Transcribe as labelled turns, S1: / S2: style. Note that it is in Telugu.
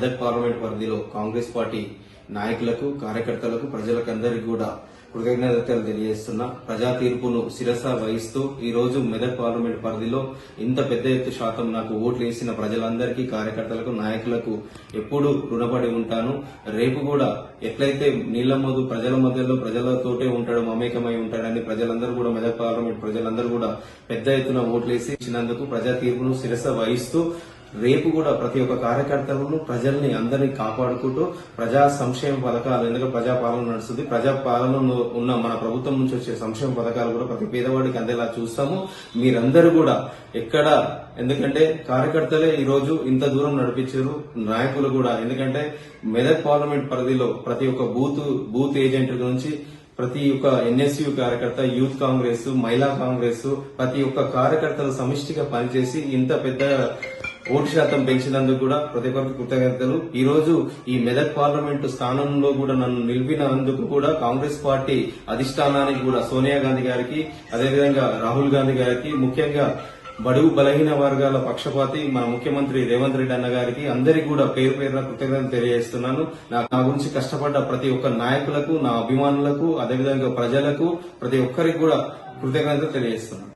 S1: మెదక్ పార్లమెంట్ పరిధిలో కాంగ్రెస్ పార్టీ నాయకులకు, కార్యకర్తలకు, ప్రజలకు అందరికీ కూడా కృతజ్ఞతలు తెలియజేస్తున్నా. ప్రజా తీర్పును శిరస వహిస్తూ ఈ రోజు మెదక్ పార్లమెంట్ పరిధిలో ఇంత పెద్ద ఎత్తు శాతం నాకు ఓట్లు వేసిన ప్రజలందరికీ, కార్యకర్తలకు, నాయకులకు ఎప్పుడు రుణపడి ఉంటాను. రేపు కూడా ఎట్లయితే నీళ్లమ్మదు ప్రజల మధ్యలో ప్రజలతోటే ఉంటాడు, మమేకమై ఉంటాడని ప్రజలందరూ కూడా, మెదక్ పార్లమెంట్ ప్రజలందరూ కూడా పెద్ద ఎత్తున ఓట్లేసి ఇచ్చినందుకు ప్రజా తీర్పును శిరస వహిస్తూ రేపు కూడా ప్రతి ఒక్క కార్యకర్తలను, ప్రజల్ని అందరినీ కాపాడుకుంటూ ప్రజా సంక్షేమ పథకాలు, ఎందుకంటే ప్రజాపాలన నడుస్తుంది, ప్రజాపాలనలో ఉన్న మన ప్రభుత్వం నుంచి వచ్చే సంక్షేమ పథకాలు కూడా ప్రతి పేదవాడికి అందేలా చూస్తాము. మీరందరూ కూడా ఎక్కడ, ఎందుకంటే కార్యకర్తలే ఈ రోజు ఇంత దూరం నడిపించారు, నాయకులు కూడా. ఎందుకంటే మెదక్ పార్లమెంట్ పరిధిలో ప్రతి ఒక్క బూత్ ఏజెంట్ నుంచి ప్రతి ఒక్క ఎన్ఎస్యు కార్యకర్త, యూత్ కాంగ్రెస్, మహిళా కాంగ్రెస్, ప్రతి ఒక్క కార్యకర్తలు సమిష్టిగా పనిచేసి ఇంత పెద్ద ఓటు శాతం పెంచినందుకు కూడా ప్రతి ఒక్కరికి కృతజ్ఞతలు. ఈ రోజు ఈ మెదక్ పార్లమెంటు స్థానంలో కూడా నన్ను నిలిపినందుకు కూడా కాంగ్రెస్ పార్టీ అధిష్టానానికి కూడా, సోనియా గాంధీ గారికి, అదేవిధంగా రాహుల్ గాంధీ గారికి, ముఖ్యంగా బడుగు బలహీన వర్గాల పక్షపాతి మన ముఖ్యమంత్రి రేవంత్ రెడ్డి అన్న గారికి, అందరికీ కూడా పేరు పేరున కృతజ్ఞతలు తెలియజేస్తున్నాను. నా గురించి కష్టపడ్డ ప్రతి ఒక్క నాయకులకు, నా అభిమానులకు, అదేవిధంగా ప్రజలకు, ప్రతి ఒక్కరికి కూడా కృతజ్ఞతలు తెలియజేస్తున్నాను.